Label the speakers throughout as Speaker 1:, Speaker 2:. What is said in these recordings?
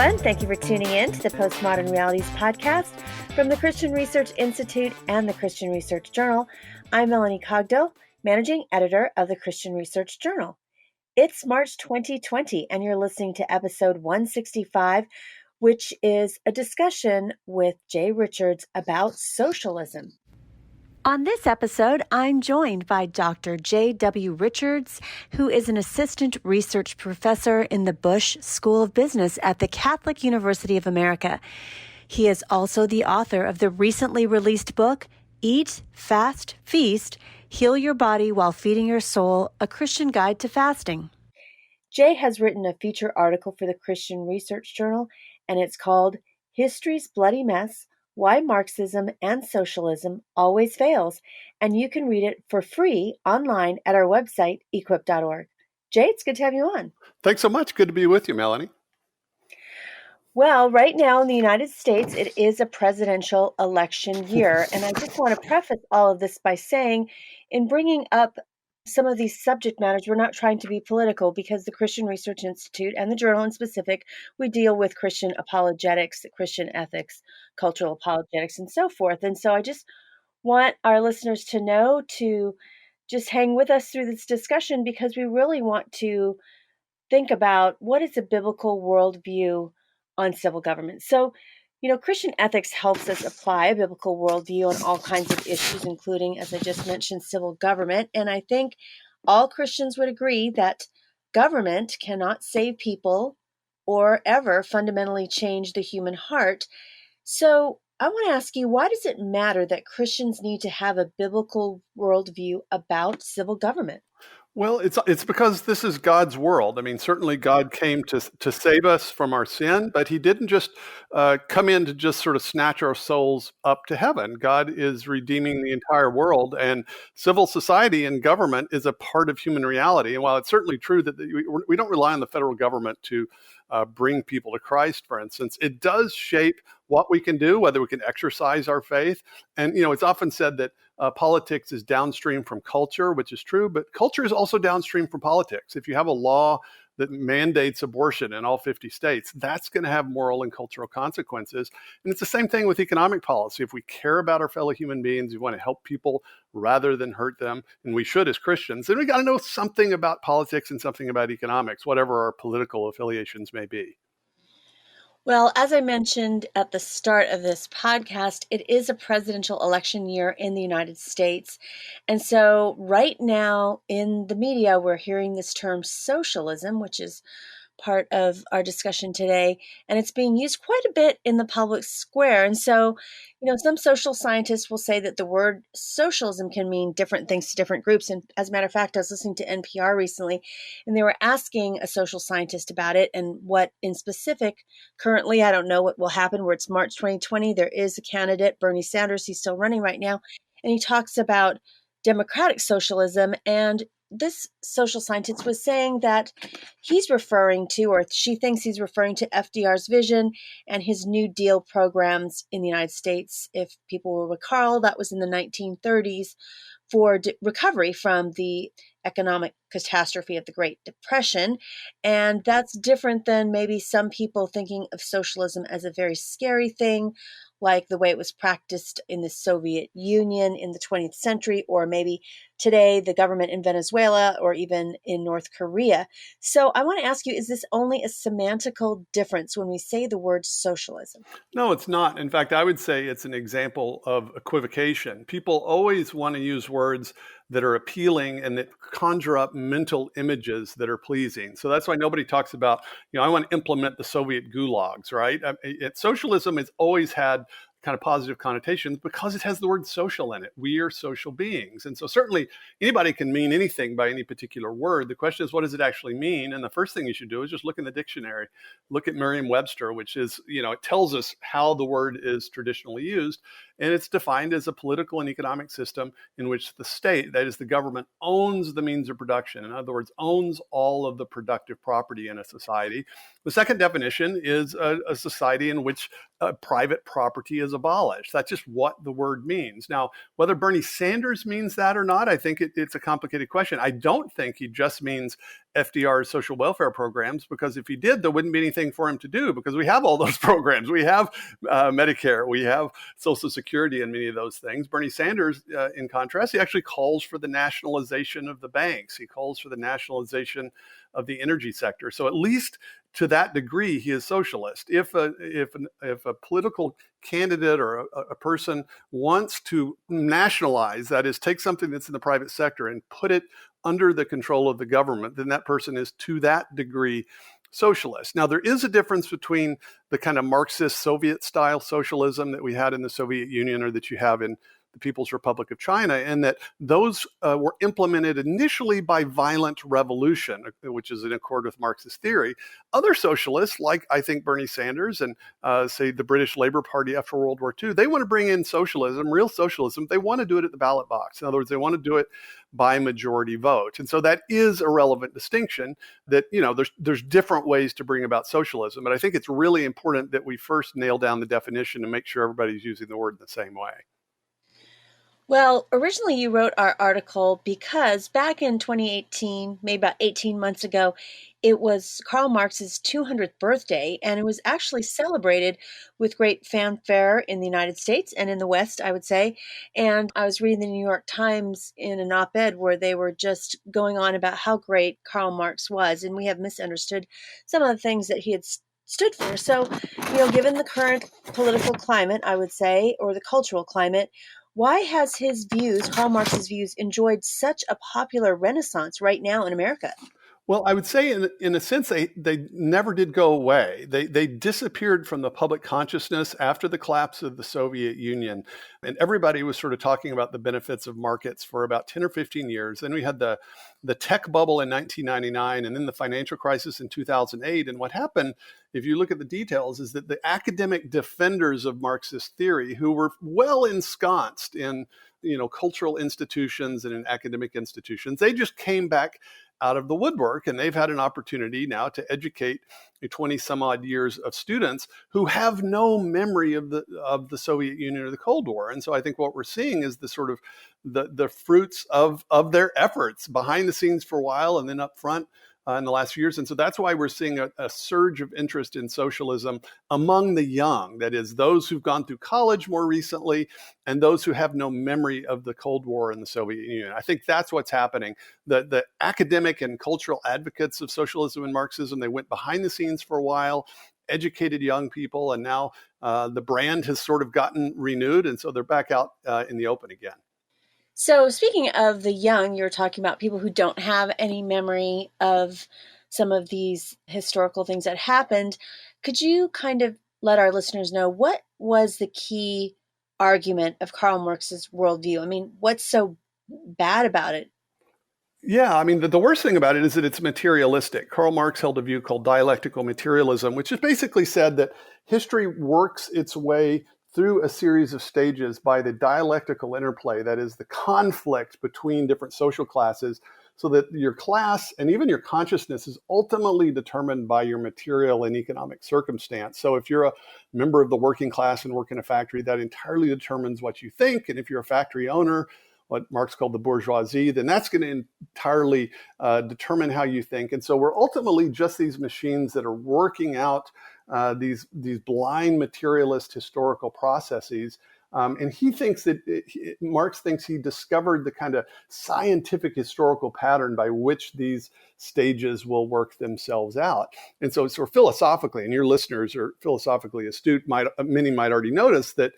Speaker 1: everyone. Thank you for tuning in to the Postmodern Realities podcast from the Christian Research Institute and the Christian Research Journal. I'm Melanie Cogdill, managing editor of the Christian Research Journal. It's March 2020, and you're listening to episode 165, which is a discussion with Jay Richards about socialism. On this episode, I'm joined by Dr. J.W. Richards, who is an assistant research professor in the Bush School of Business at the Catholic University of America. He is also the author of the recently released book, Eat, Fast, Feast, Heal Your Body While Feeding Your Soul, A Christian Guide to Fasting. Jay has written a feature article for the Christian Research Journal, and it's called History's Bloody Mess, Why Marxism and Socialism Always Fails, and you can read it for free online at our website, equip.org. Jay, it's good to have you on.
Speaker 2: Thanks so much. Good to be with you, Melanie.
Speaker 1: Well, right now in the United States, it is a presidential election year, and I just want to preface all of this by saying, in bringing up some of these subject matters, we're not trying to be political because the Christian Research Institute and the Journal in specific, we deal with Christian apologetics, Christian ethics, cultural apologetics, and so forth. And so I just want our listeners to know to just hang with us through this discussion because we really want to think about what is a biblical worldview on civil government. So, Christian ethics helps us apply a biblical worldview on all kinds of issues, including, as I just mentioned, civil government. And I think all Christians would agree that government cannot save people or ever fundamentally change the human heart. So I want to ask you, why does it matter that Christians need to have a biblical worldview about civil government?
Speaker 2: Well, it's because this is God's world. I mean, certainly God came to save us from our sin, but he didn't just come in to just sort of snatch our souls up to heaven. God is redeeming the entire world, and civil society and government is a part of human reality. And while it's certainly true that we don't rely on the federal government to bring people to Christ, for instance, it does shape what we can do, whether we can exercise our faith. And, it's often said that politics is downstream from culture, which is true, but culture is also downstream from politics. If you have a law that mandates abortion in all 50 states, that's going to have moral and cultural consequences. And it's the same thing with economic policy. If we care about our fellow human beings, we want to help people rather than hurt them, and we should as Christians, then we got to know something about politics and something about economics, whatever our political affiliations may be.
Speaker 1: Well, as I mentioned at the start of this podcast, it is a presidential election year in the United States. And so right now in the media, we're hearing this term socialism, which is part of our discussion today, and it's being used quite a bit in the public square. And so, some social scientists will say that the word socialism can mean different things to different groups. And as a matter of fact, I was listening to NPR recently, and they were asking a social scientist about it and what in specific, currently, I don't know what will happen where it's March 2020. There is a candidate, Bernie Sanders, he's still running right now, and he talks about democratic socialism. And this social scientist was saying that he's referring to, or she thinks he's referring to FDR's vision and his New Deal programs in the United States. If people will recall, that was in the 1930s for recovery from the economic catastrophe of the Great Depression. And that's different than maybe some people thinking of socialism as a very scary thing, like the way it was practiced in the Soviet Union in the 20th century, or maybe today the government in Venezuela or even in North Korea. So I want to ask you, is this only a semantical difference when we say the word socialism?
Speaker 2: No, it's not. In fact, I would say it's an example of equivocation. People always want to use words that are appealing and that conjure up mental images that are pleasing. So that's why nobody talks about, I want to implement the Soviet gulags, right? Socialism has always had kind of positive connotations because it has the word social in it. We are social beings. And so certainly anybody can mean anything by any particular word. The question is, what does it actually mean? And the first thing you should do is just look in the dictionary, look at Merriam-Webster, which is, it tells us how the word is traditionally used. And it's defined as a political and economic system in which the state, that is the government, owns the means of production. In other words, owns all of the productive property in a society. The second definition is a society in which private property is is abolished. That's just what the word means. Now, whether Bernie Sanders means that or not, I think it's a complicated question. I don't think he just means FDR's social welfare programs, because if he did, there wouldn't be anything for him to do, because we have all those programs. We have Medicare, we have Social Security, and many of those things. Bernie Sanders, in contrast, he actually calls for the nationalization of the banks. He calls for the nationalization of the energy sector. So at least to that degree, he is socialist. If a political candidate or a person wants to nationalize, that is, take something that's in the private sector and put it under the control of the government, then that person is to that degree socialist. Now, there is a difference between the kind of Marxist Soviet-style socialism that we had in the Soviet Union, or that you have in the People's Republic of China, and that those were implemented initially by violent revolution, which is in accord with Marxist theory. Other socialists, like I think Bernie Sanders and say the British Labour Party after World War II, they want to bring in socialism, real socialism. They want to do it at the ballot box. In other words, they want to do it by majority vote. And so that is a relevant distinction, that, you know, there's different ways to bring about socialism. But I think it's really important that we first nail down the definition and make sure everybody's using the word in the same way.
Speaker 1: Well, originally you wrote our article because back in 2018, maybe about 18 months ago, it was Karl Marx's 200th birthday, and it was actually celebrated with great fanfare in the United States and in the West, I would say. And I was reading the New York Times in an op-ed where they were just going on about how great Karl Marx was, and we have misunderstood some of the things that he had stood for. So, given the current political climate, I would say, or the cultural climate, why has his views, Karl Marx's views, enjoyed such a popular renaissance right now in America?
Speaker 2: Well, I would say in a sense, they never did go away. They disappeared from the public consciousness after the collapse of the Soviet Union. And everybody was sort of talking about the benefits of markets for about 10 or 15 years. Then we had the tech bubble in 1999, and then the financial crisis in 2008. And what happened, if you look at the details, is that the academic defenders of Marxist theory, who were well ensconced in cultural institutions and in academic institutions, they just came back out of the woodwork, and they've had an opportunity now to educate 20 some odd years of students who have no memory of the Soviet Union or the Cold War. And so I think what we're seeing is the sort of the fruits of their efforts behind the scenes for a while, and then up front in the last few years. And so that's why we're seeing a surge of interest in socialism among the young. That is, those who've gone through college more recently and those who have no memory of the Cold War and the Soviet Union. I think that's what's happening. The academic and cultural advocates of socialism and Marxism, they went behind the scenes for a while, educated young people, and now the brand has sort of gotten renewed. And so they're back out in the open again.
Speaker 1: So speaking of the young, you're talking about people who don't have any memory of some of these historical things that happened. Could you kind of let our listeners know what was the key argument of Karl Marx's worldview? I mean, what's so bad about it?
Speaker 2: Yeah, I mean, the worst thing about it is that it's materialistic. Karl Marx held a view called dialectical materialism, which just basically said that history works its way through a series of stages by the dialectical interplay, that is, the conflict between different social classes, so that your class and even your consciousness is ultimately determined by your material and economic circumstance. So if you're a member of the working class and work in a factory, that entirely determines what you think. And if you're a factory owner, what Marx called the bourgeoisie, then that's going to entirely determine how you think. And so we're ultimately just these machines that are working out these blind materialist historical processes. And he thinks that Marx thinks he discovered the kind of scientific historical pattern by which these stages will work themselves out. And so sort of philosophically, and your listeners are philosophically astute, many might already notice that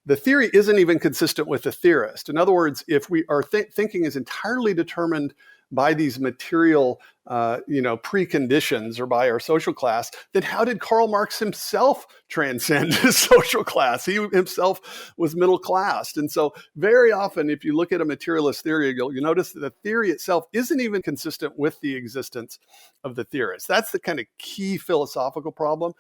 Speaker 2: the theory isn't even consistent with the theorist. In other words, if we are thinking is entirely determined by these material, preconditions or by our social class, then how did Karl Marx himself transcend his social class? He himself was middle class. And so very often, if you look at a materialist theory, you'll notice that the theory itself isn't even consistent with the existence of the theorist. That's the kind of key philosophical problem.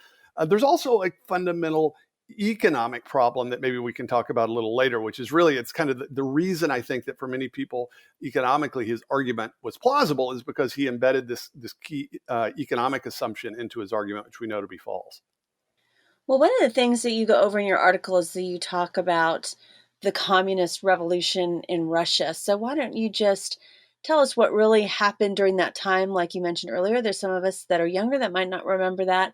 Speaker 2: There's also a fundamental economic problem that maybe we can talk about a little later, which is really, it's kind of the reason I think that for many people economically his argument was plausible is because he embedded this key economic assumption into his argument, which we know to be false.
Speaker 1: Well, one of the things that you go over in your article is that you talk about the communist revolution in Russia. So why don't you just tell us what really happened during that time? Like you mentioned earlier, there's some of us that are younger that might not remember that,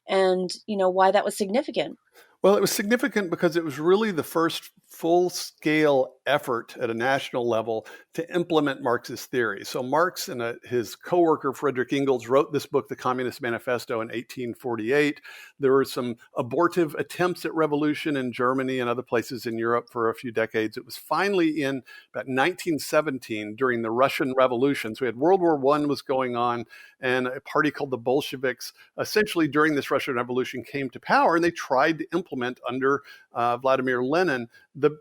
Speaker 1: and why that was significant.
Speaker 2: Well, it was significant because it was really the first full-scale effort at a national level to implement Marxist theory. So Marx and his co-worker Friedrich Engels wrote this book, The Communist Manifesto, in 1848. There were some abortive attempts at revolution in Germany and other places in Europe for a few decades. It was finally in about 1917 during the Russian Revolution. So we had World War I was going on, and a party called the Bolsheviks essentially during this Russian Revolution came to power, and they tried to implement under Vladimir Lenin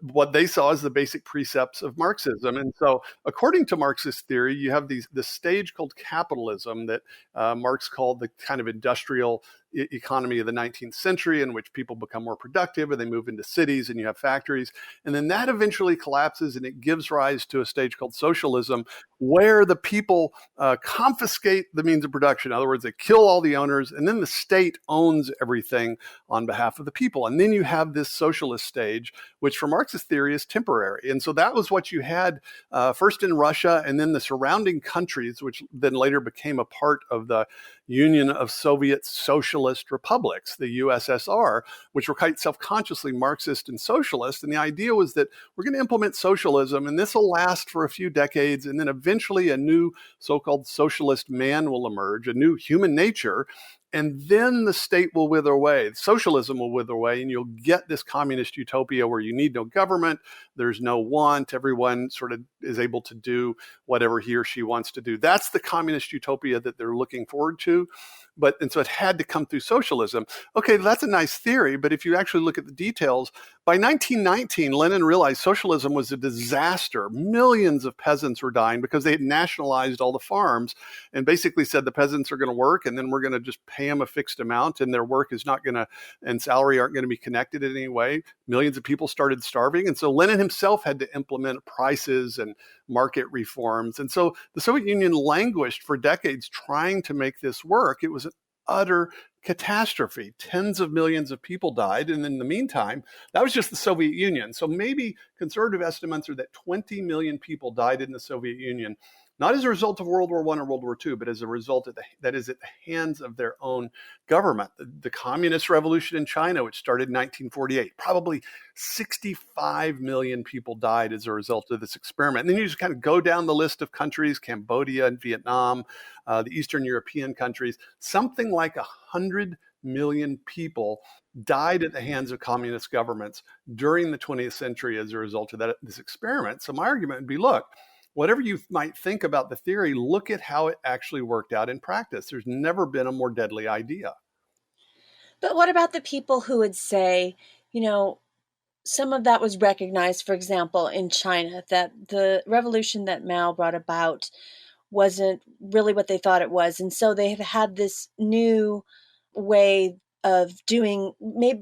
Speaker 2: what they saw as the basic precepts of Marxism. And so according to Marxist theory, you have this stage called capitalism that Marx called the kind of industrial economy of the 19th century, in which people become more productive and they move into cities and you have factories. And then that eventually collapses and it gives rise to a stage called socialism, where the people confiscate the means of production. In other words, they kill all the owners, and then the state owns everything on behalf of the people. And then you have this socialist stage, which for Marxist theory is temporary. And so that was what you had first in Russia, and then the surrounding countries, which then later became a part of the Union of Soviet Socialist Republics, the USSR, which were quite self-consciously Marxist and socialist. And the idea was that we're going to implement socialism, and this will last for a few decades, and then eventually a new so-called socialist man will emerge, a new human nature, and then the state will wither away. Socialism will wither away, and you'll get this communist utopia where you need no government, there's no want, everyone sort of is able to do whatever he or she wants to do. That's the communist utopia that they're looking forward to. And so it had to come through socialism. Okay, that's a nice theory, but if you actually look at the details, by 1919, Lenin realized socialism was a disaster. Millions of peasants were dying because they had nationalized all the farms and basically said the peasants are going to work, and then we're going to just pay them a fixed amount, and their work is not going to, and salary aren't going to be connected in any way. Millions of people started starving. And so Lenin himself had to implement prices and market reforms. And so the Soviet Union languished for decades trying to make this work. It was an utter catastrophe. Tens of millions of people died. And in the meantime, that was just the Soviet Union. So maybe conservative estimates are that 20 million people died in the Soviet Union, not as a result of World War I or World War II, but as a result of that is at the hands of their own government. The Communist Revolution in China, which started in 1948, probably 65 million people died as a result of this experiment. And then you just kind of go down the list of countries, Cambodia and Vietnam, the Eastern European countries, something like 100 million people died at the hands of communist governments during the 20th century as a result of this experiment. So my argument would be, look, whatever you might think about the theory, look at how it actually worked out in practice. There's never been a more deadly idea.
Speaker 1: But what about the people who would say, you know, some of that was recognized, for example, in China, that the revolution that Mao brought about wasn't really what they thought it was. And so they have had this new way of doing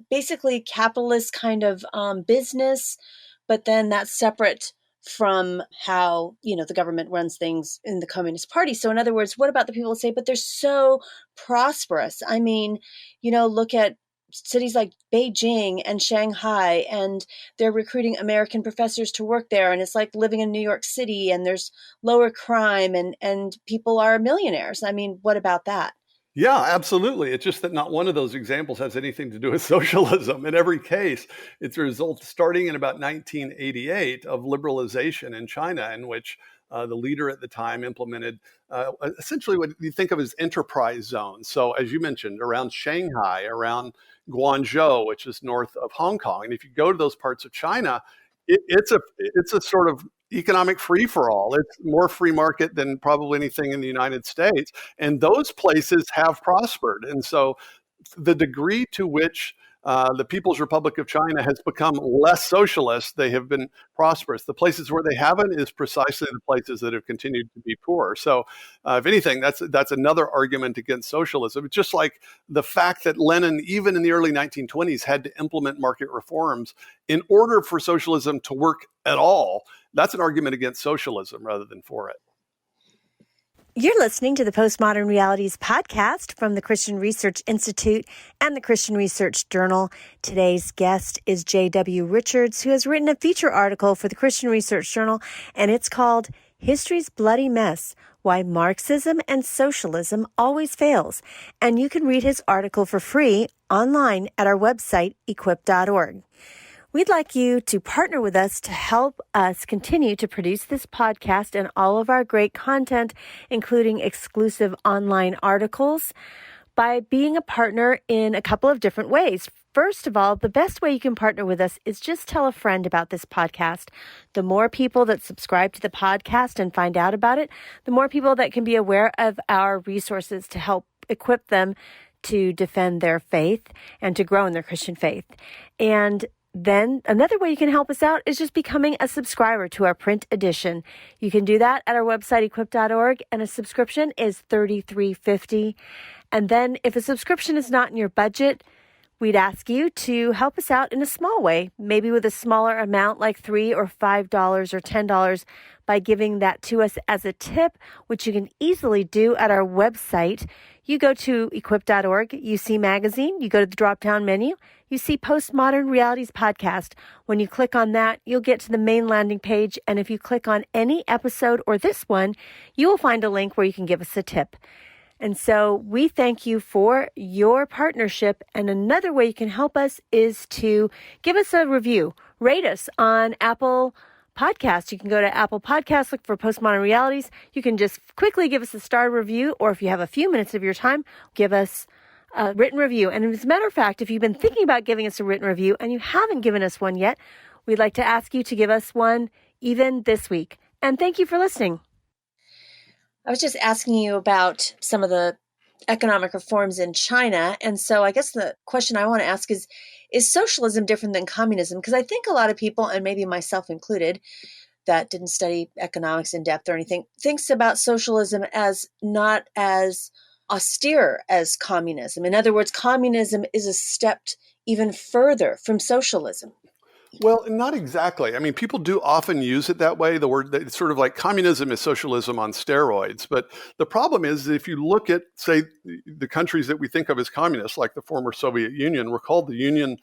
Speaker 1: basically capitalist kind of business, but then that's separate from how the government runs things in the Communist Party. So in other words, what about the people who say, but they're so prosperous? I mean, look at cities like Beijing and Shanghai, and they're recruiting American professors to work there, and it's like living in New York City, and there's lower crime, and people are millionaires. I mean, what about that?
Speaker 2: Yeah, absolutely. It's just that not one of those examples has anything to do with socialism. In every case, it's a result starting in about 1988 of liberalization in China, in which the leader at the time implemented essentially what you think of as enterprise zones. So as you mentioned, around Shanghai, around Guangzhou, which is north of Hong Kong. And if you go to those parts of China, it's a sort of economic free for all. It's more free market than probably anything in the United States, and those places have prospered. And so, the degree to which the People's Republic of China has become less socialist, they have been prosperous. The places where they haven't is precisely the places that have continued to be poor. So, if anything, that's another argument against socialism. It's just like the fact that Lenin, even in the early 1920s, had to implement market reforms in order for socialism to work at all. That's an argument against socialism rather than for it.
Speaker 1: You're listening to the Postmodern Realities podcast from the Christian Research Institute and the Christian Research Journal. Today's guest is J.W. Richards, who has written a feature article for the Christian Research Journal, and it's called History's Bloody Mess: Why Marxism and Socialism Always Fails. And you can read his article for free online at our website, equip.org. We'd like you to partner with us to help us continue to produce this podcast and all of our great content, including exclusive online articles, by being a partner in a couple of different ways. First of all, the best way you can partner with us is just tell a friend about this podcast. The more people that subscribe to the podcast and find out about it, the more people that can be aware of our resources to help equip them to defend their faith and to grow in their Christian faith. And then another way you can help us out is just becoming a subscriber to our print edition. You can do that at our website, equip.org, and a subscription is $33.50. And then if a subscription is not in your budget, we'd ask you to help us out in a small way, maybe with a smaller amount like $3 or $5 or $10 by giving that to us as a tip, which you can easily do at our website. You go to equip.org, you see magazine, you go to the drop-down menu, you see Postmodern Realities Podcast. When you click on that, you'll get to the main landing page, and if you click on any episode or this one, you will find a link where you can give us a tip. And so we thank you for your partnership. And another way you can help us is to give us a review. Rate us on Apple Podcasts. You can go to Apple Podcasts, look for Postmodern Realities. You can just quickly give us a star review, or if you have a few minutes of your time, give us a written review. And as a matter of fact, if you've been thinking about giving us a written review and you haven't given us one yet, we'd like to ask you to give us one even this week. And thank you for listening. I was just asking you about some of the economic reforms in China. And so I guess the question I want to ask is socialism different than communism? Because I think a lot of people, and maybe myself included, that didn't study economics in depth or anything, thinks about socialism as not as austere as communism. In other words, communism is a step even further from socialism.
Speaker 2: Well, not exactly. I mean, people do often use it that way. The word, it's sort of like communism is socialism on steroids. But the problem is that if you look at, say, the countries that we think of as communists, like the former Soviet Union, were called the Union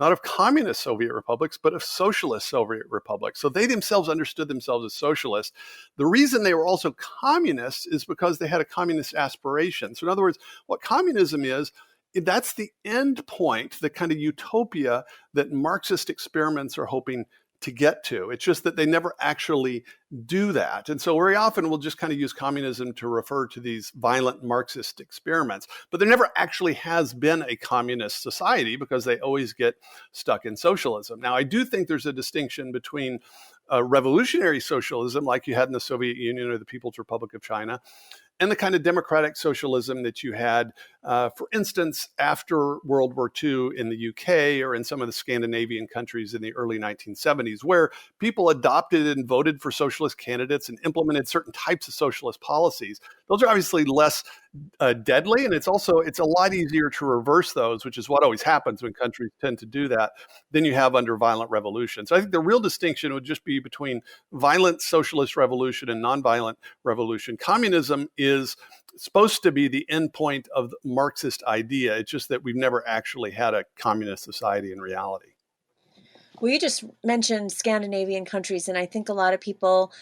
Speaker 2: not of communist Soviet republics, but of socialist Soviet republics. So they themselves understood themselves as socialists. The reason they were also communists is because they had a communist aspiration. So in other words, what communism is, that's the end point, the kind of utopia that Marxist experiments are hoping to get to. It's just that they never actually do that. And so very often we'll just kind of use communism to refer to these violent Marxist experiments. But there never actually has been a communist society because they always get stuck in socialism. Now, I do think there's a distinction between revolutionary socialism like you had in the Soviet Union or the People's Republic of China, and the kind of democratic socialism that you had, for instance, after World War II in the UK or in some of the Scandinavian countries in the early 1970s, where people adopted and voted for socialist candidates and implemented certain types of socialist policies. Those are obviously less deadly, and it's a lot easier to reverse those, which is what always happens when countries tend to do that, than you have under violent revolution. So I think the real distinction would just be between violent socialist revolution and nonviolent revolution. Communism is supposed to be the end point of the Marxist idea. It's just that we've never actually had a communist society in reality.
Speaker 1: Well, you just mentioned Scandinavian countries, and I think a lot of people,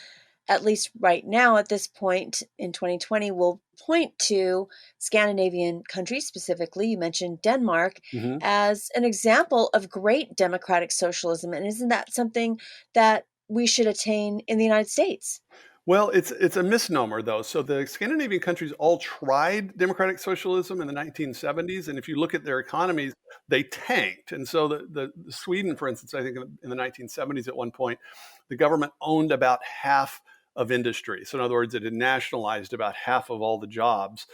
Speaker 1: at least right now at this point in 2020, will point to Scandinavian countries specifically. You mentioned Denmark as an example of great democratic socialism. And isn't that something that we should attain in the United States?
Speaker 2: Well, it's a misnomer, though. So the Scandinavian countries all tried democratic socialism in the 1970s. And if you look at their economies, they tanked. And so the Sweden, for instance, I think in the 1970s at one point, the government owned about half of industry. So in other words, it had nationalized about half of all the jobs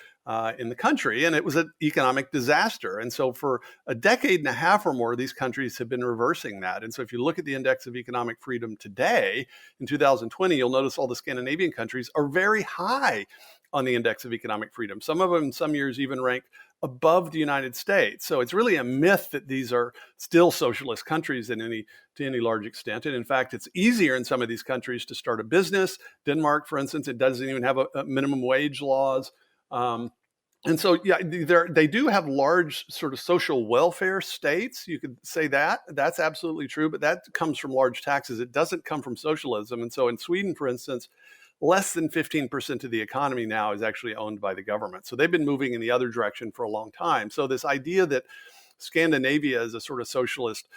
Speaker 2: in the country, and it was an economic disaster. And so for a decade and a half or more, these countries have been reversing that. And so if you look at the index of economic freedom today, in 2020, you'll notice all the Scandinavian countries are very high on the index of economic freedom. Some of them, some years, even rank above the United States. So it's really a myth that these are still socialist countries to any large extent. And in fact, it's easier in some of these countries to start a business. Denmark, for instance, it doesn't even have a minimum wage laws. And so, yeah, they do have large sort of social welfare states. You could say that. That's absolutely true, but that comes from large taxes. It doesn't come from socialism. And so in Sweden, for instance, less than 15% of the economy now is actually owned by the government. So they've been moving in the other direction for a long time. So this idea that Scandinavia is a sort of socialist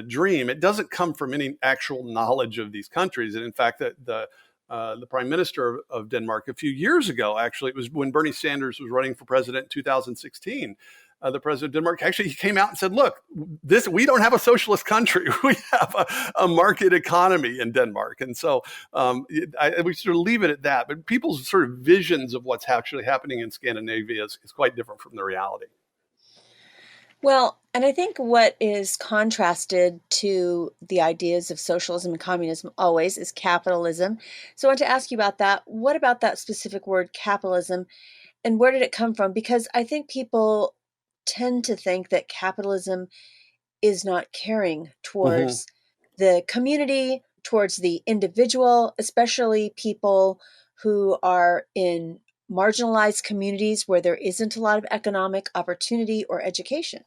Speaker 2: dream, it doesn't come from any actual knowledge of these countries. And in fact, the prime minister of Denmark a few years ago, actually, it was when Bernie Sanders was running for president in 2016. The president of Denmark, actually, he came out and said, look, we don't have a socialist country. We have a market economy in Denmark. And so we sort of leave it at that. But people's sort of visions of what's actually happening in Scandinavia is quite different from the reality.
Speaker 1: Well, and I think what is contrasted to the ideas of socialism and communism always is capitalism. So I want to ask you about that. What about that specific word, capitalism, and where did it come from? Because I think people tend to think that capitalism is not caring towards the community, towards the individual, especially people who are in marginalized communities where there isn't a lot of economic opportunity or education.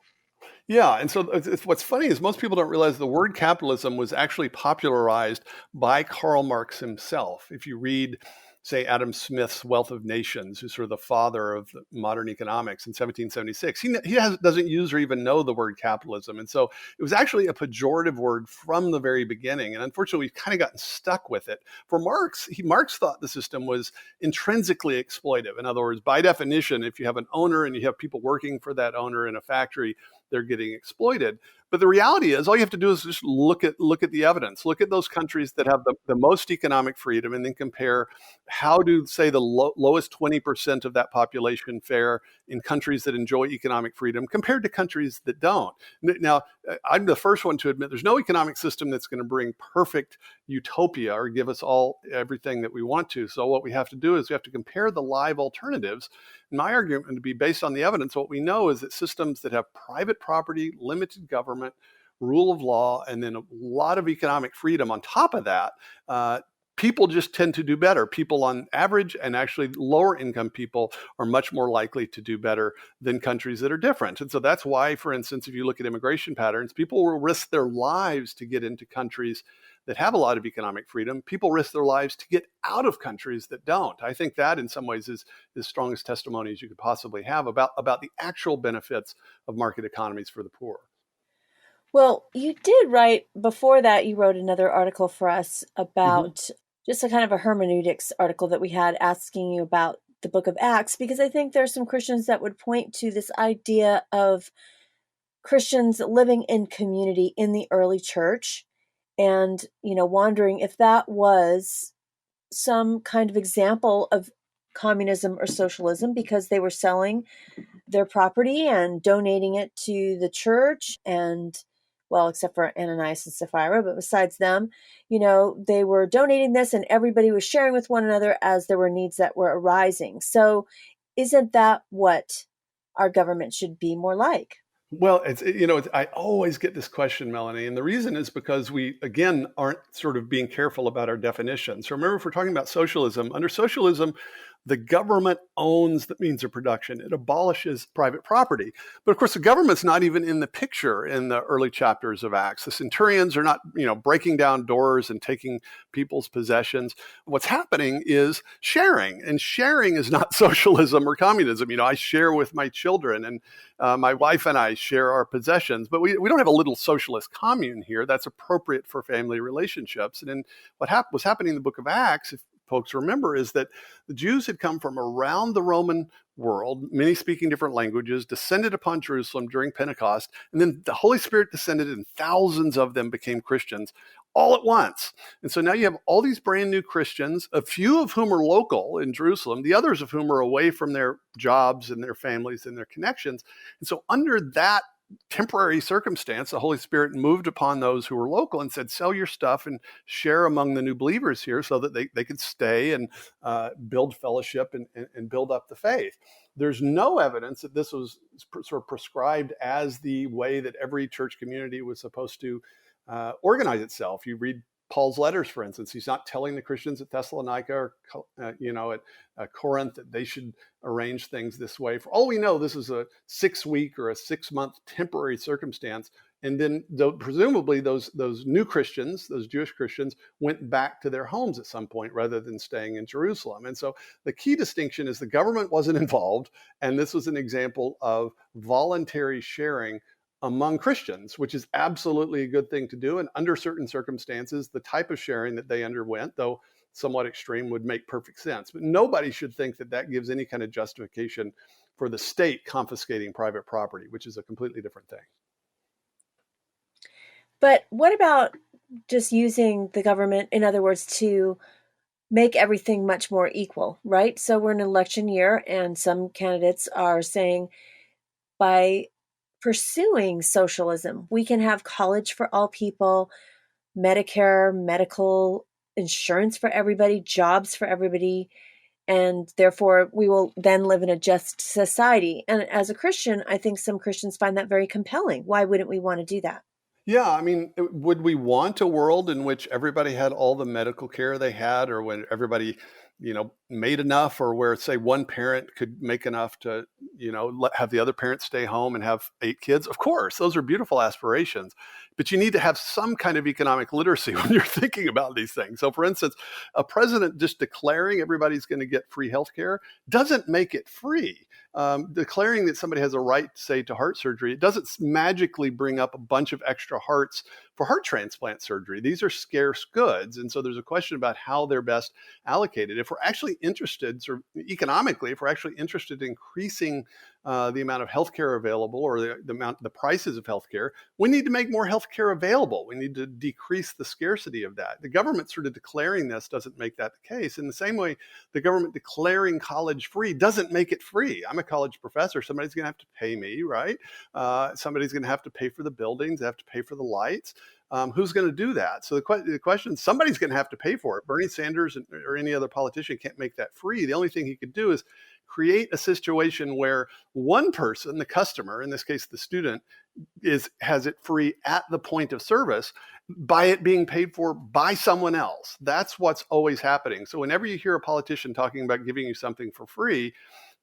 Speaker 2: Yeah, and so what's funny is most people don't realize the word capitalism was actually popularized by Karl Marx himself. If you read, say, Adam Smith's Wealth of Nations, who's sort of the father of modern economics in 1776, he doesn't use or even know the word capitalism. And so it was actually a pejorative word from the very beginning. And unfortunately, we've kind of gotten stuck with it. For Marx, Marx thought the system was intrinsically exploitive. In other words, by definition, if you have an owner and you have people working for that owner in a factory, they're getting exploited. But the reality is all you have to do is just look at the evidence. Look at those countries that have the most economic freedom and then compare how do, say, the lowest 20% of that population fare in countries that enjoy economic freedom compared to countries that don't. Now, I'm the first one to admit there's no economic system that's going to bring perfect utopia or give us all everything that we want to. So what we have to do is we have to compare the live alternatives. And my argument would be based on the evidence. What we know is that systems that have private property, limited government, rule of law, and then a lot of economic freedom on top of that, people just tend to do better. People on average and actually lower income people are much more likely to do better than countries that are different. And so that's why, for instance, if you look at immigration patterns, people will risk their lives to get into countries that have a lot of economic freedom. People risk their lives to get out of countries that don't. I think that in some ways is the strongest testimony as you could possibly have about the actual benefits of market economies for the poor.
Speaker 1: Well, you did write, before that, you wrote another article for us about just a kind of a hermeneutics article that we had asking you about the book of Acts, because I think there's some Christians that would point to this idea of Christians living in community in the early church and, wondering if that was some kind of example of communism or socialism because they were selling their property and donating it to the church and, well, except for Ananias and Sapphira, but besides them, they were donating this and everybody was sharing with one another as there were needs that were arising. So isn't that what our government should be more like?
Speaker 2: Well, I always get this question, Melanie, and the reason is because we, again, aren't sort of being careful about our definitions. So remember, if we're talking about socialism, under socialism, the government owns the means of production. It abolishes private property. But of course, the government's not even in the picture in the early chapters of Acts. The centurions are not, breaking down doors and taking people's possessions. What's happening is sharing, and sharing is not socialism or communism. I share with my children, and my wife and I share our possessions. But we don't have a little socialist commune here. That's appropriate for family relationships. And then what was happening in the book of Acts, if folks remember, is that the Jews had come from around the Roman world, many speaking different languages, descended upon Jerusalem during Pentecost, and then the Holy Spirit descended and thousands of them became Christians all at once. And so now you have all these brand new Christians, a few of whom are local in Jerusalem, the others of whom are away from their jobs and their families and their connections. And so under that temporary circumstance, the Holy Spirit moved upon those who were local and said, sell your stuff and share among the new believers here so that they could stay and build fellowship and build up the faith. there's no evidence that this was sort of prescribed as the way that every church community was supposed to organize itself. You read Paul's letters, for instance. He's not telling the Christians at Thessalonica or at Corinth that they should arrange things this way. For all we know, this is a 6-week or a 6-month temporary circumstance. And then presumably those new Christians, those Jewish Christians, went back to their homes at some point rather than staying in Jerusalem. And so the key distinction is the government wasn't involved. And this was an example of voluntary sharing among Christians, which is absolutely a good thing to do. And under certain circumstances, the type of sharing that they underwent, though somewhat extreme, would make perfect sense. But nobody should think that that gives any kind of justification for the state confiscating private property, which is a completely different thing.
Speaker 1: But what about just using the government, in other words, to make everything much more equal, right? So we're in an election year, and some candidates are saying by pursuing socialism, we can have college for all people, Medicare, medical insurance for everybody, jobs for everybody, and therefore we will then live in a just society. And as a Christian, I think some Christians find that very compelling. Why wouldn't we want to do that?
Speaker 2: Yeah, I mean, would we want a world in which everybody had all the medical care they had, or when everybody, made enough, or where, say, one parent could make enough to, have the other parent stay home and have 8 kids? Of course, those are beautiful aspirations, but you need to have some kind of economic literacy when you're thinking about these things. So, for instance, a president just declaring everybody's going to get free healthcare doesn't make it free. Declaring that somebody has a right, say, to heart surgery, it doesn't magically bring up a bunch of extra hearts for heart transplant surgery. These are scarce goods. And so there's a question about how they're best allocated. If we're actually interested, sort of economically, if we're actually interested in increasing the amount of healthcare available, or the prices of healthcare, we need to make more healthcare available. We need to decrease the scarcity of that. The government sort of declaring this doesn't make that the case. In the same way, the government declaring college free doesn't make it free. I'm a college professor. Somebody's going to have to pay me, right? Somebody's going to have to pay for the buildings. They have to pay for the lights. Who's going to do that? So the question, somebody's going to have to pay for it. Bernie Sanders or any other politician can't make that free. The only thing he could do is create a situation where one person, the customer, in this case the student, has it free at the point of service by it being paid for by someone else. That's what's always happening. So whenever you hear a politician talking about giving you something for free,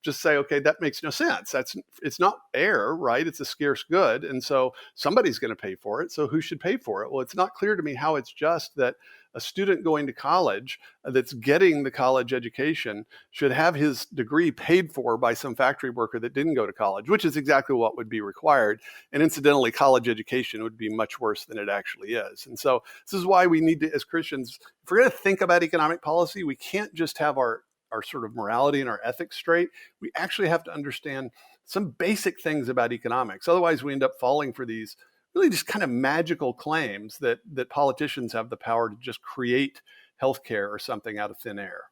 Speaker 2: just say, okay, that makes no sense. It's not air, right? It's a scarce good. And so somebody's going to pay for it. So who should pay for it? Well, it's not clear to me how it's just that a student going to college that's getting the college education should have his degree paid for by some factory worker that didn't go to college, which is exactly what would be required. And incidentally, college education would be much worse than it actually is. And so this is why we need to, as Christians, if we're going to think about economic policy, we can't just have our sort of morality and our ethics straight. We actually have to understand some basic things about economics. Otherwise, we end up falling for these really just kind of magical claims that politicians have the power to just create healthcare or something out of thin air.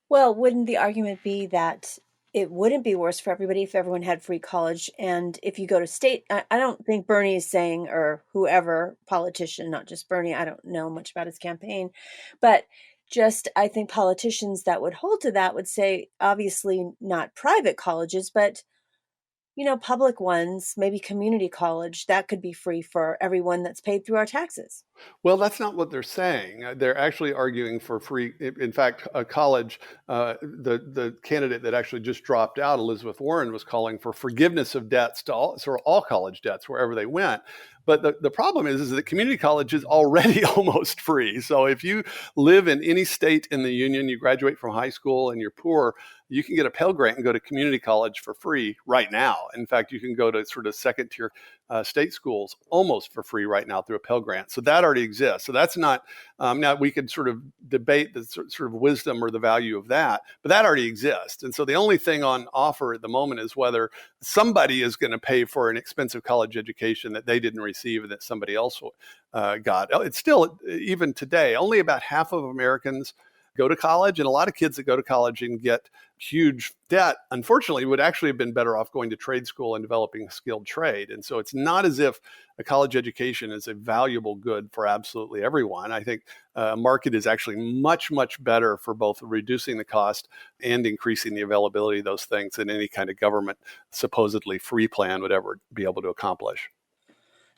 Speaker 1: Well, wouldn't the argument be that it wouldn't be worse for everybody if everyone had free college? And if you go to state, I don't think Bernie is saying, or whoever politician, not just Bernie, I don't know much about his campaign, but just, I think politicians that would hold to that would say, obviously not private colleges, but, public ones, maybe community college, that could be free for everyone that's paid through our taxes.
Speaker 2: Well, that's not what they're saying. They're actually arguing for free. In fact, a college, the candidate that actually just dropped out, Elizabeth Warren, was calling for forgiveness of debts to all college debts wherever they went. But the problem is that community college is already almost free. So if you live in any state in the union, you graduate from high school and you're poor, you can get a Pell Grant and go to community college for free right now. In fact, you can go to sort of second tier state schools almost for free right now through a Pell Grant. So that already exists. So that's not, now we could sort of debate the sort of wisdom or the value of that, but that already exists. And so the only thing on offer at the moment is whether somebody is going to pay for an expensive college education that they didn't receive and that somebody else got. It's still, even today, only about half of Americans go to college, and a lot of kids that go to college and get huge debt, unfortunately, would actually have been better off going to trade school and developing a skilled trade. And so it's not as if a college education is a valuable good for absolutely everyone. I think a market is actually much, much better for both reducing the cost and increasing the availability of those things than any kind of government supposedly free plan would ever be able to accomplish.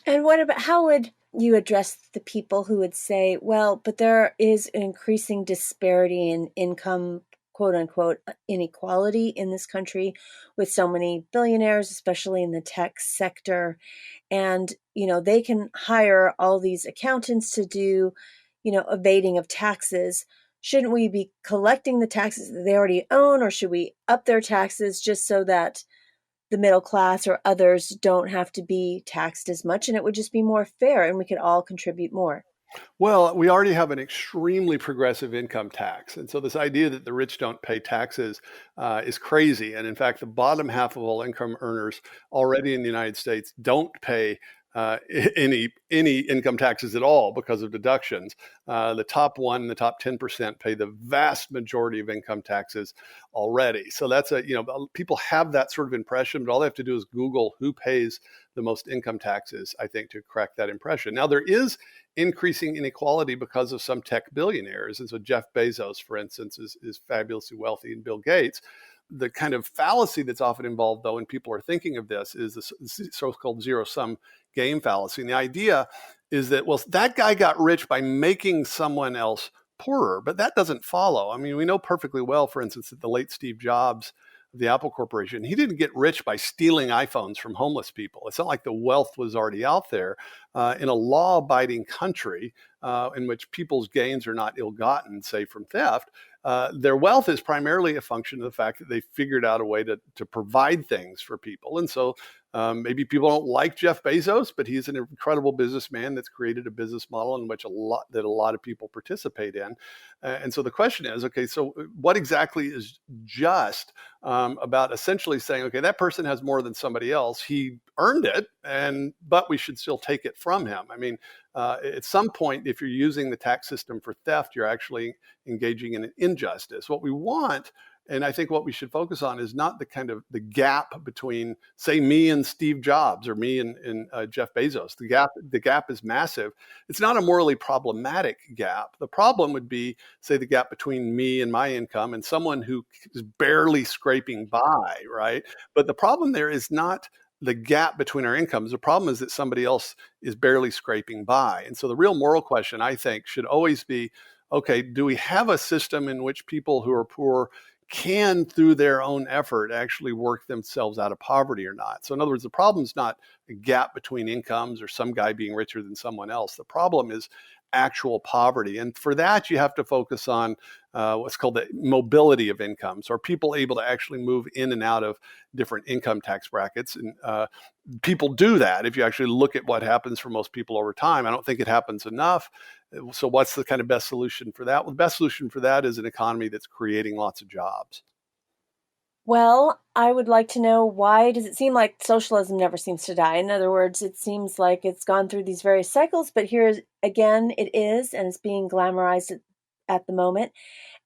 Speaker 1: And what about how would you address the people who would say, well, but there is an increasing disparity in income, quote unquote, inequality in this country with so many billionaires, especially in the tech sector. And, they can hire all these accountants to do, evading of taxes. Shouldn't we be collecting the taxes that they already own, or should we up their taxes just so that the middle class or others don't have to be taxed as much, and it would just be more fair and we could all contribute more?
Speaker 2: Well, we already have an extremely progressive income tax. And so this idea that the rich don't pay taxes is crazy. And in fact, the bottom half of all income earners already in the United States don't pay any income taxes at all because of deductions. The top 1, the top 10% pay the vast majority of income taxes already. So that's people have that sort of impression, but all they have to do is Google who pays the most income taxes, I think, to correct that impression. Now, there is increasing inequality because of some tech billionaires. And so Jeff Bezos, for instance, is fabulously wealthy, and Bill Gates. The kind of fallacy that's often involved, though, when people are thinking of this is the so-called zero-sum game fallacy. And the idea is that, well, that guy got rich by making someone else poorer, but that doesn't follow. I mean, we know perfectly well, for instance, that the late Steve Jobs of the Apple Corporation, he didn't get rich by stealing iPhones from homeless people. It's not like the wealth was already out there. In a law-abiding country in which people's gains are not ill-gotten, say from theft, their wealth is primarily a function of the fact that they figured out a way to provide things for people. And so maybe people don't like Jeff Bezos, but he's an incredible businessman that's created a business model in which a lot of people participate in. And so the question is, okay, so what exactly is just about essentially saying, okay, that person has more than somebody else. He earned it, but we should still take it from him. I mean, at some point, if you're using the tax system for theft, you're actually engaging in an injustice. What we want, and I think what we should focus on, is not the kind of the gap between, say, me and Steve Jobs or me and Jeff Bezos. The gap is massive. It's not a morally problematic gap. The problem would be, say, the gap between me and my income and someone who is barely scraping by, right? But the problem there is not the gap between our incomes. The problem is that somebody else is barely scraping by. And so the real moral question, I think, should always be, okay, do we have a system in which people who are poor can, through their own effort, actually work themselves out of poverty or not? So in other words, the problem is not a gap between incomes or some guy being richer than someone else. The problem is actual poverty. And for that, you have to focus on what's called the mobility of incomes, or people able to actually move in and out of different income tax brackets. And people do that if you actually look at what happens for most people over time. I don't think it happens enough. So what's the kind of best solution for that? Well, the best solution for that is an economy that's creating lots of jobs.
Speaker 1: Well, I would like to know, why does it seem like socialism never seems to die? In other words, it seems like it's gone through these various cycles, but here again it is, and it's being glamorized at the moment.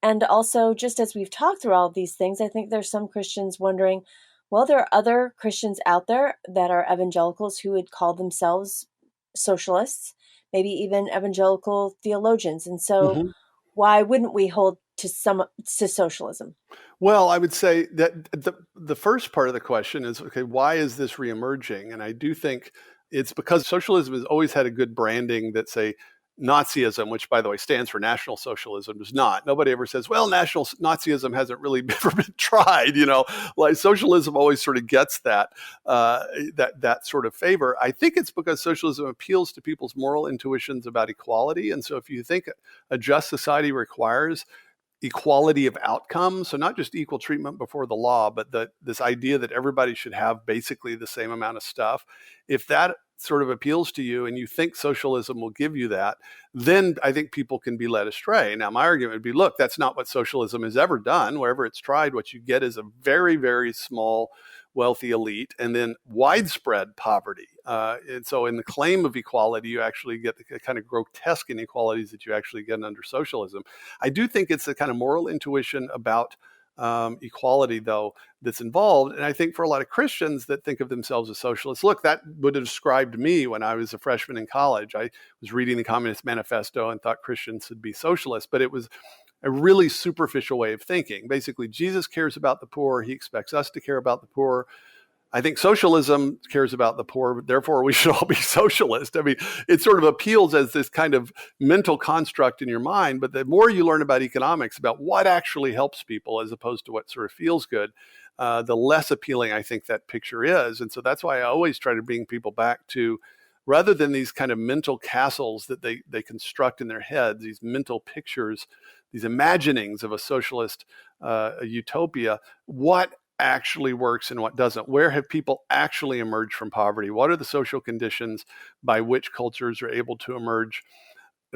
Speaker 1: And also, just as we've talked through all of these things, I think there's some Christians wondering, well, there are other Christians out there that are evangelicals who would call themselves socialists, maybe even evangelical theologians. And so
Speaker 2: Mm-hmm.
Speaker 1: why wouldn't we hold to socialism?
Speaker 2: Well, I would say that the first part of the question is, okay, why is this reemerging? And I do think it's because socialism has always had a good branding that, say, Nazism, which, by the way, stands for National Socialism, does not. Nobody ever says, well, National Nazism hasn't really ever been tried. Like socialism always sort of gets that sort of favor. I think it's because socialism appeals to people's moral intuitions about equality. And so if you think a just society requires equality of outcomes, so not just equal treatment before the law, but this idea that everybody should have basically the same amount of stuff, if that sort of appeals to you and you think socialism will give you that, then I think people can be led astray. Now, my argument would be, look, that's not what socialism has ever done. Wherever it's tried, what you get is a very, very small wealthy elite and then widespread poverty. And so in the claim of equality, you actually get the kind of grotesque inequalities that you actually get under socialism. I do think it's a kind of moral intuition about equality, though, that's involved. And I think for a lot of Christians that think of themselves as socialists, look, that would have described me when I was a freshman in college. I was reading the Communist Manifesto and thought Christians should be socialists, but it was a really superficial way of thinking. Basically, Jesus cares about the poor. He expects us to care about the poor. I think socialism cares about the poor, therefore we should all be socialist. I mean, it sort of appeals as this kind of mental construct in your mind, but the more you learn about economics, about what actually helps people as opposed to what sort of feels good, the less appealing I think that picture is. And so that's why I always try to bring people back to, rather than these kind of mental castles that they construct in their heads, these mental pictures, these imaginings of a socialist utopia, what actually works and what doesn't? Where have people actually emerged from poverty? What are the social conditions by which cultures are able to emerge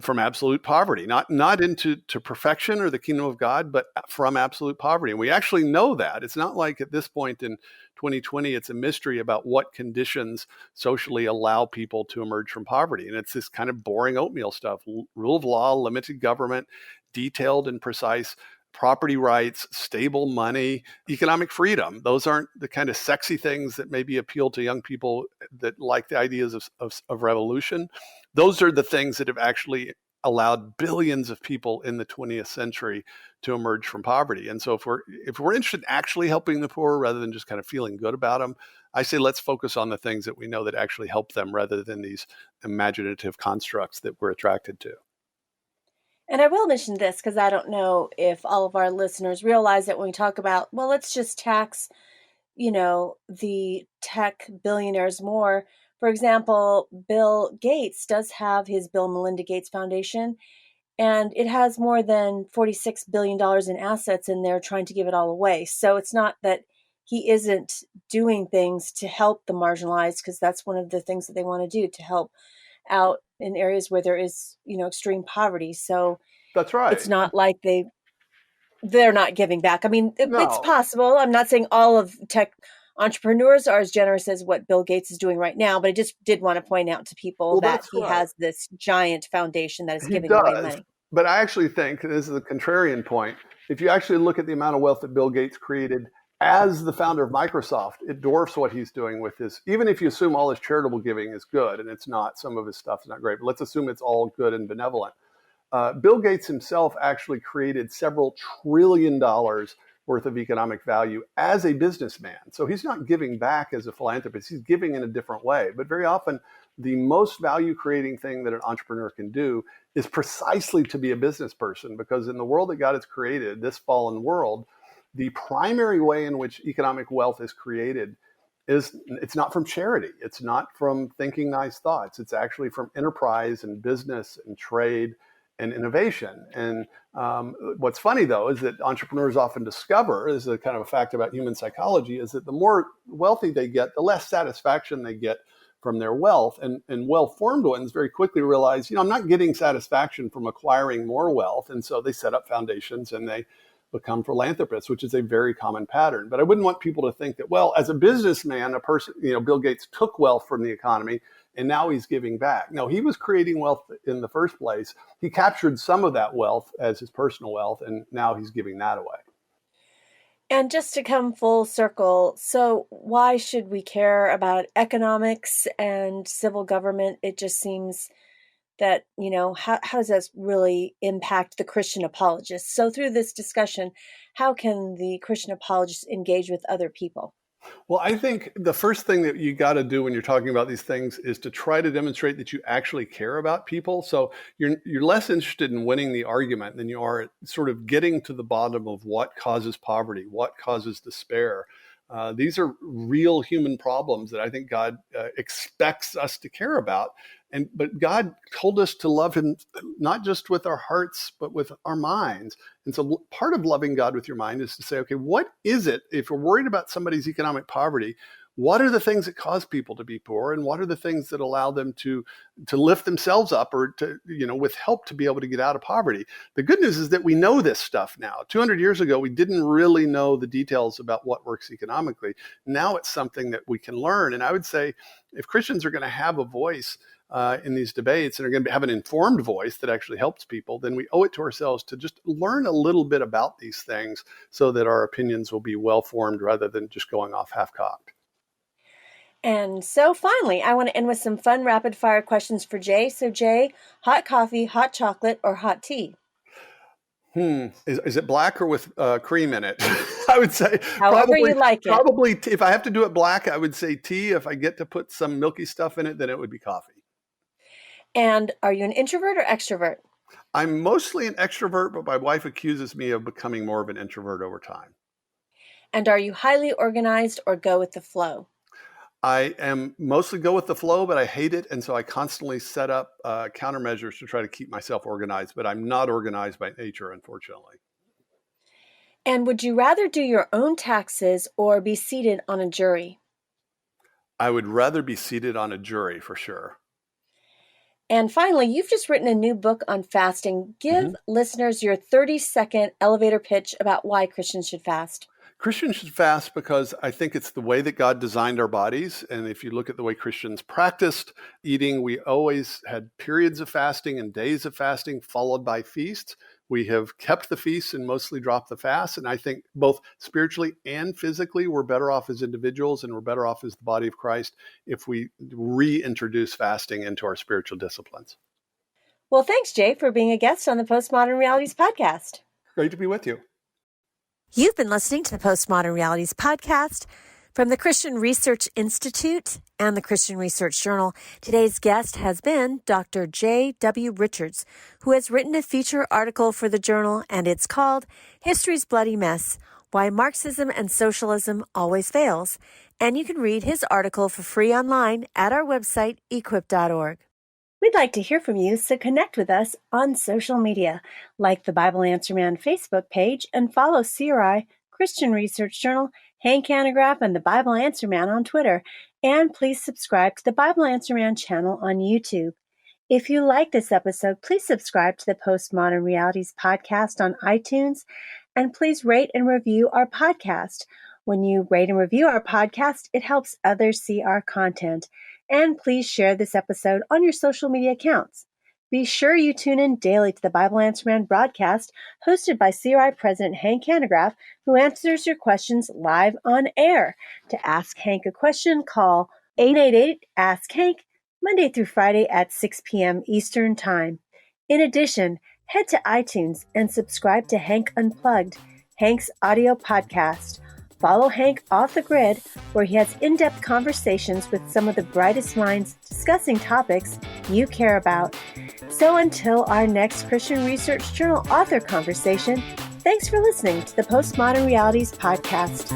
Speaker 2: from absolute poverty, not into perfection or the kingdom of God, but from absolute poverty? And we actually know that. It's not like at this point in 2020, it's a mystery about what conditions socially allow people to emerge from poverty. And it's this kind of boring oatmeal stuff: rule of law, limited government, detailed and precise property rights, stable money, economic freedom. Those aren't the kind of sexy things that maybe appeal to young people that like the ideas of revolution. Those are the things that have actually allowed billions of people in the 20th century to emerge from poverty. And so if we're interested in actually helping the poor rather than just kind of feeling good about them, I say let's focus on the things that we know that actually help them rather than these imaginative constructs that we're attracted to.
Speaker 1: And I will mention this because I don't know if all of our listeners realize that when we talk about, well, let's just tax, the tech billionaires more. For example, Bill Gates does have his Bill and Melinda Gates Foundation, and it has more than $46 billion in assets, and they're trying to give it all away. So it's not that he isn't doing things to help the marginalized, because that's one of the things that they want to do, to help out in areas where there is, extreme poverty. So
Speaker 2: That's right.
Speaker 1: it's not like they're not giving back. I mean, it's
Speaker 2: No.
Speaker 1: possible. I'm not saying all of tech entrepreneurs are as generous as what Bill Gates is doing right now, but I just did want to point out to people
Speaker 2: Well,
Speaker 1: that
Speaker 2: that's
Speaker 1: he
Speaker 2: right.
Speaker 1: has this giant foundation that is
Speaker 2: He
Speaker 1: giving away
Speaker 2: does.
Speaker 1: money.
Speaker 2: But I actually think, this is a contrarian point, if you actually look at the amount of wealth that Bill Gates created as the founder of Microsoft, it dwarfs what he's doing with his, even if you assume all his charitable giving is good, and it's not, some of his stuff is not great, but let's assume it's all good and benevolent. Bill Gates himself actually created several trillion dollars worth of economic value as a businessman. So he's not giving back as a philanthropist, he's giving in a different way. But very often, the most value creating thing that an entrepreneur can do is precisely to be a business person, because in the world that God has created, this fallen world, the primary way in which economic wealth is created is, it's not from charity. It's not from thinking nice thoughts. It's actually from enterprise and business and trade and innovation. And what's funny, though, is that entrepreneurs often discover, this is a kind of a fact about human psychology, is that the more wealthy they get, the less satisfaction they get from their wealth. And well-formed ones very quickly realize, I'm not getting satisfaction from acquiring more wealth. And so they set up foundations and they become philanthropists, which is a very common pattern. But I wouldn't want people to think that, well, as a businessman, a person, Bill Gates took wealth from the economy and now he's giving back. No, he was creating wealth in the first place. He captured some of that wealth as his personal wealth, and now he's giving that away.
Speaker 1: And just to come full circle, so why should we care about economics and civil government? It just seems that, how does this really impact the Christian apologist? So through this discussion, how can the Christian apologist engage with other people?
Speaker 2: Well, I think the first thing that you got to do when you're talking about these things is to try to demonstrate that you actually care about people. So you're less interested in winning the argument than you are sort of getting to the bottom of what causes poverty, what causes despair. These are real human problems that I think God expects us to care about. But God told us to love him not just with our hearts, but with our minds. And so part of loving God with your mind is to say, okay, what is it, if we're worried about somebody's economic poverty, what are the things that cause people to be poor? And what are the things that allow them to lift themselves up or to, with help to be able to get out of poverty? The good news is that we know this stuff now. 200 years ago, we didn't really know the details about what works economically. Now it's something that we can learn. And I would say if Christians are going to have a voice in these debates and are going to have an informed voice that actually helps people, then we owe it to ourselves to just learn a little bit about these things so that our opinions will be well-formed rather than just going off half-cocked.
Speaker 1: And so finally, I want to end with some fun rapid-fire questions for Jay. So Jay, hot coffee, hot chocolate, or hot tea?
Speaker 2: Is it black or with cream in it? I would say
Speaker 1: However you like it.
Speaker 2: Probably if I have to do it black, I would say tea. If I get to put some milky stuff in it, then it would be coffee.
Speaker 1: And are you an introvert or extrovert?
Speaker 2: I'm mostly an extrovert, but my wife accuses me of becoming more of an introvert over time.
Speaker 1: And are you highly organized or go with the flow?
Speaker 2: I am mostly go with the flow, but I hate it. And so I constantly set up countermeasures to try to keep myself organized, but I'm not organized by nature, unfortunately.
Speaker 1: And would you rather do your own taxes or be seated on a jury?
Speaker 2: I would rather be seated on a jury for sure.
Speaker 1: And finally, you've just written a new book on fasting. Give listeners your 30-second elevator pitch about why Christians should fast.
Speaker 2: Christians should fast because I think it's the way that God designed our bodies. And if you look at the way Christians practiced eating, we always had periods of fasting and days of fasting followed by feasts. We have kept the feasts and mostly dropped the fast. And I think both spiritually and physically, we're better off as individuals and we're better off as the body of Christ if we reintroduce fasting into our spiritual disciplines.
Speaker 1: Well, thanks, Jay, for being a guest on the Postmodern Realities podcast.
Speaker 2: Great to be with you.
Speaker 1: You've been listening to the Postmodern Realities podcast from the Christian Research Institute and the Christian Research Journal. Today's guest has been Dr. J.W. Richards, who has written a feature article for the journal, and it's called History's Bloody Mess, Why Marxism and Socialism Always Fails. And you can read his article for free online at our website, equip.org. We'd like to hear from you, so connect with us on social media. Like the Bible Answer Man Facebook page and follow CRI, Christian Research Journal, Hank Hanegraaff, and the Bible Answer Man on Twitter. And please subscribe to the Bible Answer Man channel on YouTube. If you like this episode, please subscribe to the Postmodern Realities podcast on iTunes, and please rate and review our podcast. When you rate and review our podcast, it helps others see our content. And please share this episode on your social media accounts. Be sure you tune in daily to the Bible Answer Man broadcast hosted by CRI President Hank Hanegraaff, who answers your questions live on air. To ask Hank a question, call 888-ASK-HANK, Monday through Friday at 6 p.m. Eastern Time. In addition, head to iTunes and subscribe to Hank Unplugged, Hank's audio podcast. Follow Hank Off the Grid, where he has in-depth conversations with some of the brightest minds discussing topics you care about. So until our next Christian Research Journal author conversation, thanks for listening to the Postmodern Realities podcast.